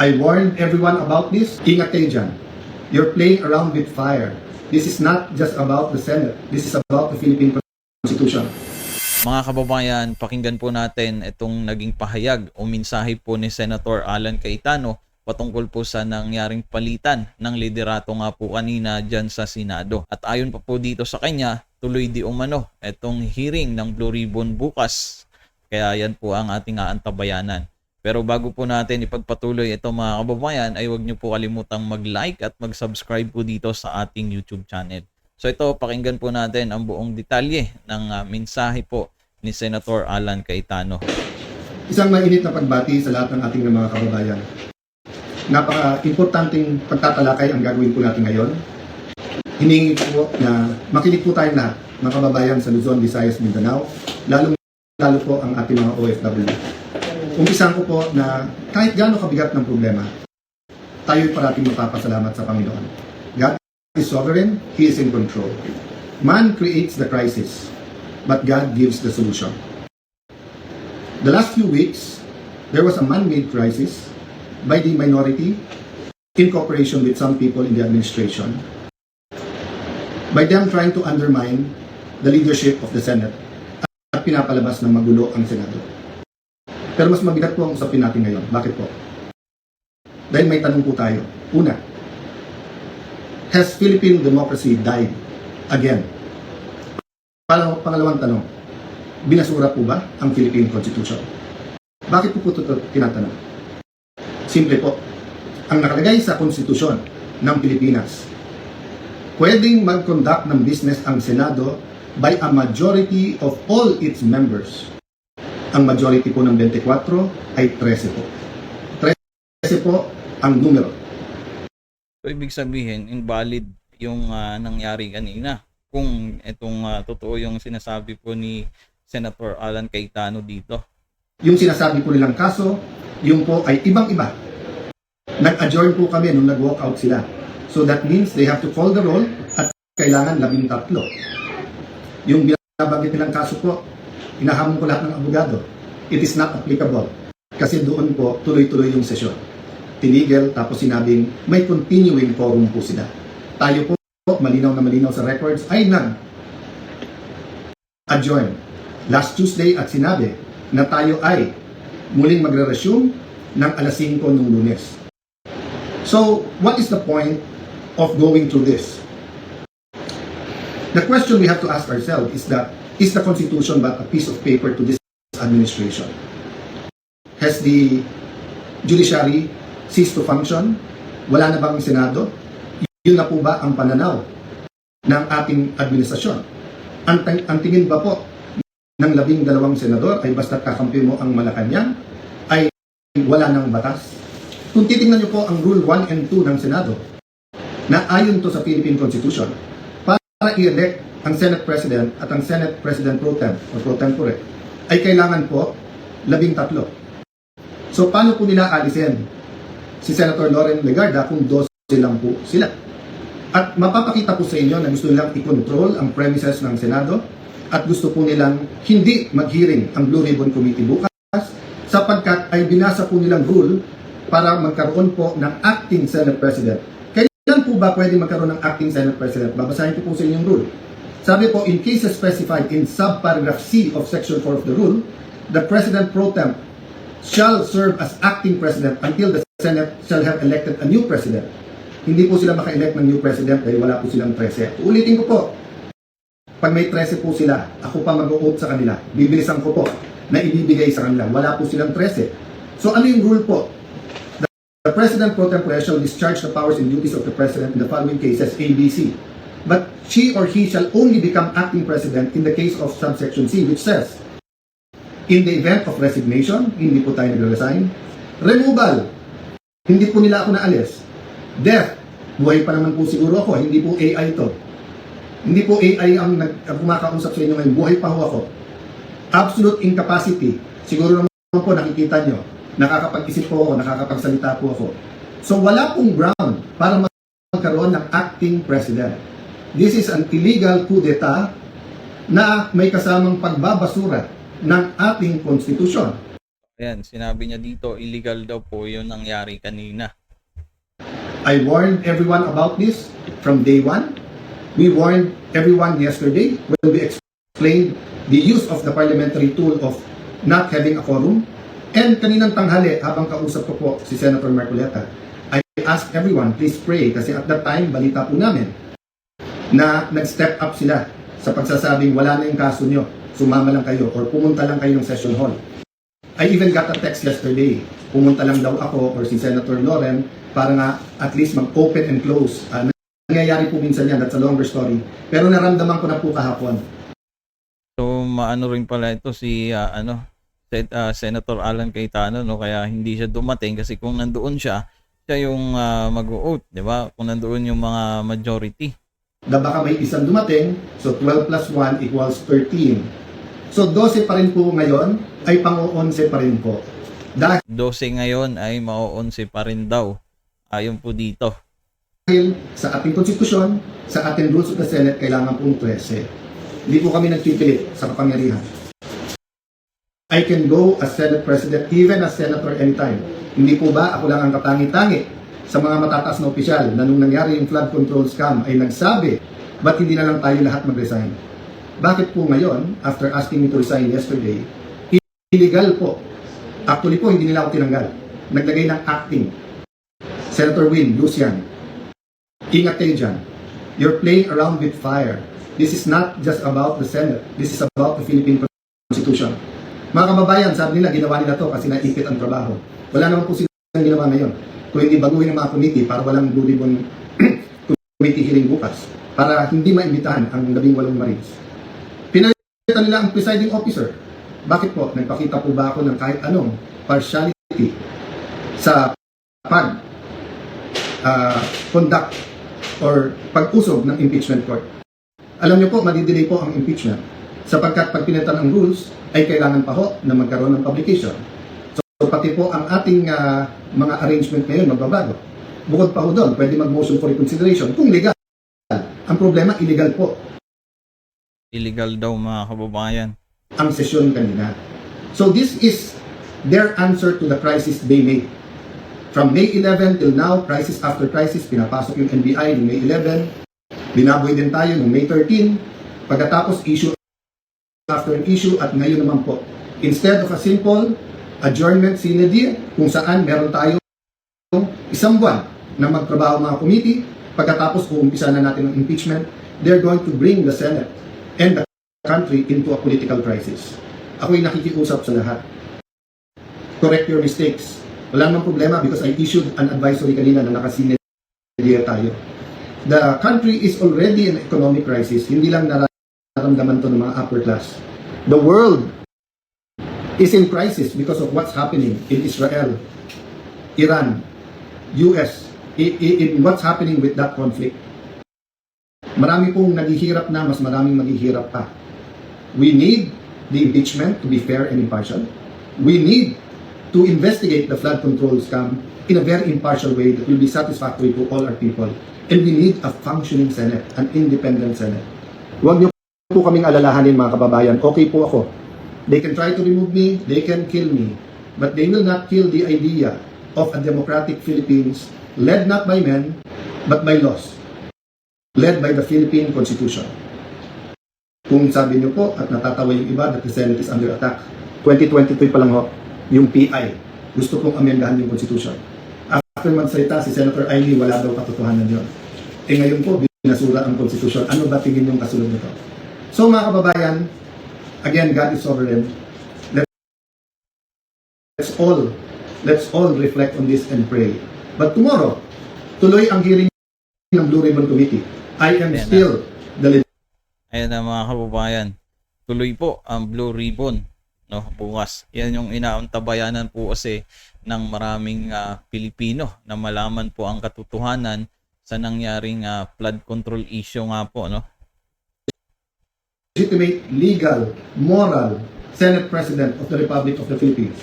I warned everyone about this. Ingat kayo dyan. You're playing around with fire. This is not just about the Senate. This is about the Philippine Constitution. Mga kababayan, pakinggan po natin itong naging pahayag o mensahe po ni Senator Alan Cayetano patungkol po sa nangyaring palitan ng liderato nga po kanina dyan sa Senado. At ayon pa po dito sa kanya, tuloy di umano itong hearing ng Blue Ribbon bukas. Kaya yan po ang ating aantabayanan. Pero bago po natin ipagpatuloy ito mga kababayan, ay huwag niyo po kalimutang mag-like at mag-subscribe po dito sa ating YouTube channel. So ito, pakinggan po natin ang buong detalye ng mensahe po ni Senator Alan Cayetano. Isang mainit na pagbati sa lahat ng ating mga kababayan. Napaka-importanting pagtatalakay ang gagawin po natin ngayon. Hiningi po na makinig po tayong lahat, mga kababayan sa Luzon, Visayas, Mindanao, lalo po ang ating mga OFW. Umpisan ko po na kahit gaano kabigat ng problema, tayo'y parating magpapasalamat sa Panginoon. God is sovereign, He is in control. Man creates the crisis, but God gives the solution. The last few weeks, there was a man-made crisis by the minority in cooperation with some people in the administration, by them trying to undermine the leadership of the Senate at pinapalabas ng magulo ang Senado. Pero mas mabigat po ang usapin natin ngayon. Bakit po? Dahil may tanong po tayo. Una, has Philippine democracy died again? Pangalawang tanong, binasura po ba ang Philippine Constitution? Bakit po ito tinatanong? Simple po, ang nakalagay sa konstitusyon ng Pilipinas, pwedeng mag-conduct ng business ang Senado by a majority of all its members. Ang majority po ng 24 ay 13 po. 13 po ang numero. So ibig sabihin, invalid yung nangyari kanina. Kung itong totoo yung sinasabi po ni Senator Alan Cayetano dito. Yung sinasabi po nilang kaso, yung po ay ibang-iba. Nag-adjourn po kami nung nag-walk out sila. So that means they have to call the roll at kailangan 13. Yung binabanggit nilang kaso po, inahamon ko lahat ng abogado. It is not applicable. Kasi doon po, tuloy-tuloy yung sesyon. Tinigil, tapos sinabing may continuing quorum po sila. Tayo po, malinaw na malinaw sa records, ay nag-adjourn last Tuesday at sinabi na tayo ay muling magre-resume ng alas 5 ng Lunes. So, what is the point of going through this? The question we have to ask ourselves is that, is the Constitution but a piece of paper to this administration? Has the judiciary ceased to function? Wala na bang Senado? Yun na po ba ang pananaw ng ating administrasyon? Ang tingin ba po ng 12 senador ay basta't kakampi mo ang Malacanang ay wala ng batas? Kung titingnan niyo po ang Rule 1 and 2 ng Senado, na ayon to sa Philippine Constitution, para i-elect ang Senate President at ang Senate President Pro Tem o Pro Tempore, ay kailangan po 13. So paano po nila alisin si Senator Loren Legarda kung 12 lang po sila? At mapapakita po sa inyo na gusto nilang i-control ang premises ng Senado at gusto po nilang hindi mag-hearing ang Blue Ribbon Committee bukas sapagkat ay binasa po nilang rule para magkaroon po ng acting Senate President. Kailan po ba pwede magkaroon ng acting Senate President? Babasahin ko po sa inyong rule. Sabi po, in cases specified in subparagraph C of Section 4 of the rule, the President Pro Tem shall serve as acting President until the Senate shall have elected a new President. Hindi po sila maka-elect ng new President dahil wala po silang 13. Ulitin ko po, pag may 13 po sila, ako pa mag-o-oath sa kanila. Bibilisan ko po na ibibigay sa kanila. Wala po silang 13. So ano yung rule po? The President Pro Tempore shall discharge the powers and duties of the President in the following cases, A, B, C. But she or he shall only become acting President in the case of subsection C, which says, in the event of resignation, hindi po tayo nagre-resign. Removal, hindi po nila ako naalis. Death, buhay pa naman po siguro ako, hindi po AI to. Hindi po AI ang kumakausap sa inyo ngayon, buhay pa ho ako. Absolute incapacity, siguro naman po nakikita nyo, nakakapag-isip po ako, nakakapagsalita po ako. So wala pong ground para magkaroon ng acting president. This is an illegal coup d'etat na may kasamang pagbabasura ng ating konstitusyon. Ayan, sinabi niya dito, illegal daw po yung nangyari kanina. I warned everyone about this from day one. We warned everyone yesterday when we explained the use of the parliamentary tool of not having a quorum. And kaninang tanghali, habang kausap ko po si Senator Marcoleta, I asked everyone, please pray, kasi at that time, balita po namin na nag-step up sila sa pagsasabing wala na yung kaso nyo, sumama lang kayo or pumunta lang kayo ng session hall. I even got a text yesterday, pumunta lang daw ako or si Senator Loren para nga at least mag-open and close. Nangyayari po minsan yan, that's a longer story. Pero naramdaman ko na po kahapon. So maano rin pala ito si Senator Alan Cayetano, no, kaya hindi siya dumating kasi kung nandoon siya yung mag-vote, 'di ba? Kung nandoon yung mga majority. Baka may isang dumating, so 12 plus 1 equals 13. So 12 pa rin po ngayon ay pang-11 pa rin po. Dahil 12 ngayon ay mau-11 pa rin daw. Ayon po dito. sa ating konstitusyon, sa ating rules of the Senate, kailangan pong 13. Hindi po kami nagpipilit sa kapangyarihan. I can go as Senate President, even as Senator anytime. Hindi po ba ako lang ang katangi-tangi sa mga matataas na opisyal na nung nangyari yung flood control scam ay nagsabi, ba't hindi na lang tayo lahat mag-resign? Bakit po ngayon, after asking me to resign yesterday, illegal po. Actually po, hindi nila ako tinanggal. Naglagay ng acting. Senator Win, Lucian, ingat kayo dyan. You're playing around with fire. This is not just about the Senate. This is about the Philippine Constitution. Mga kababayan, sabi nila, ginawa nila to kasi naipit ang trabaho. Wala naman po silang ginawa ngayon. Kung hindi baguhin ng mga committee para walang Blue Ribbon committee hearing bukas. Para hindi maimbitahan ang 18 Marines. Pinalitan nila ang presiding officer. Bakit po? Nagpakita po ba ako ng kahit anong partiality sa conduct or pag-usog ng impeachment court? Alam niyo po, madidelay po ang impeachment sapagkat pag pinalitan ang rules ay kailangan pa ho na magkaroon ng publication. So pati po ang ating mga arrangement ngayon magbabago. Bukod pa ho doon, pwede mag-motion for reconsideration kung legal. Ang problema, illegal po Illegal daw mga kababayan. ang sesyon kanina. So this is their answer to the crisis they made. From May 11 till now, crisis after crisis, pinapasok yung NBI ng May 11, binaboy din tayo ng May 13, pagkatapos issue after issue, at ngayon naman po, instead of a simple adjournment sine die, kung saan meron tayo isang buwan na magtrabaho mga committee, pagkatapos uumpisa na natin ang impeachment, they're going to bring the Senate and the country into a political crisis. Ako'y nakikiusap sa lahat. Correct your mistakes. Wala namang problema because I issued an advisory kanina na nakasine die tayo. The country is already in economic crisis. Hindi lang nararamdaman to ng mga upper class. The world is in crisis because of what's happening in Israel, Iran, US, in what's happening with that conflict. Marami pong naghihirap na, mas maraming maghihirap pa. We need the impeachment to be fair and impartial. We need to investigate the flood control scam in a very impartial way that will be satisfactory to all our people. And we need a functioning Senate, an independent Senate. Huwag niyo po kaming alalahanin mga kababayan. Okay po ako. They can try to remove me, they can kill me, but they will not kill the idea of a democratic Philippines led not by men, but by laws. Led by the Philippine Constitution. Kung sabi niyo po at natatawa yung iba that the Senate is under attack, 2023 pa lang ho, yung PI, gusto pong amendahan yung Constitution. After magsalita si Senator Ailey, wala daw katotohanan yun. Ngayon po, binasura ang Constitution. Ano ba tingin yung kasunod nito? So mga kababayan, again, God is sovereign. Let's all reflect on this and pray. But tomorrow, tuloy ang hearing ng Blue Ribbon Committee. I am still the Ayan na mga kababayan. Tuloy po ang Blue Ribbon, no, bukas. Yan yung inaantabayanan po kasi ng maraming Pilipino na malaman po ang katotohanan sa nangyaring flood control issue nga po, no. legitimate, legal, moral Senate President of the Republic of the Philippines.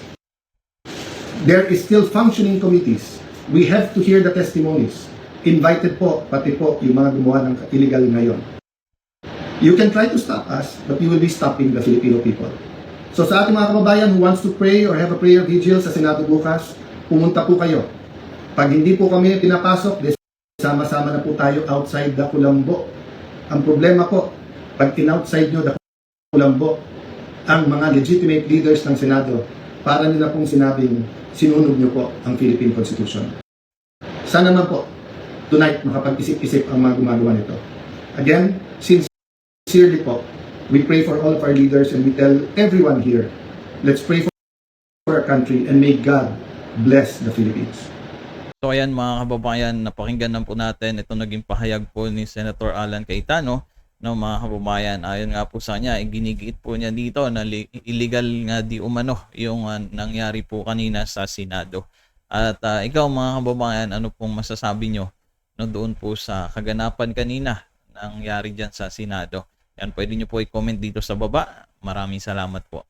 There is still functioning committees. We have to hear the testimonies. Invited po, pati po yung mga gumawa ng illegal ngayon. You can try to stop us, but you will be stopping the Filipino people. So sa ating mga kababayan who wants to pray or have a prayer vigil sa Senado bukas, pumunta po kayo. Pag hindi po kami pinapasok, sama-sama na po tayo outside the Kulambo. Ang problema po, pag in-outside nyo the Kulambo, ang mga legitimate leaders ng Senado, para nila pong sinabing sinunog nyo po ang Philippine Constitution. Sana naman po, tonight makapag-isip-isip ang mga gumagawa nito. Again, sincerely po, we pray for all of our leaders and we tell everyone here, let's pray for our country and may God bless the Philippines. So ayan mga kababayan, napakinggan na po natin itong naging pahayag po ni Senator Alan Cayetano. No, mga kababayan, ayon nga po sa kanya, ginigiit po niya dito na illegal nga di umano yung nangyari po kanina sa Senado. At ikaw mga kababayan, ano pong masasabi nyo no, doon po sa kaganapan kanina nangyari dyan sa Senado? Yan, pwede nyo po i-comment dito sa baba. Maraming salamat po.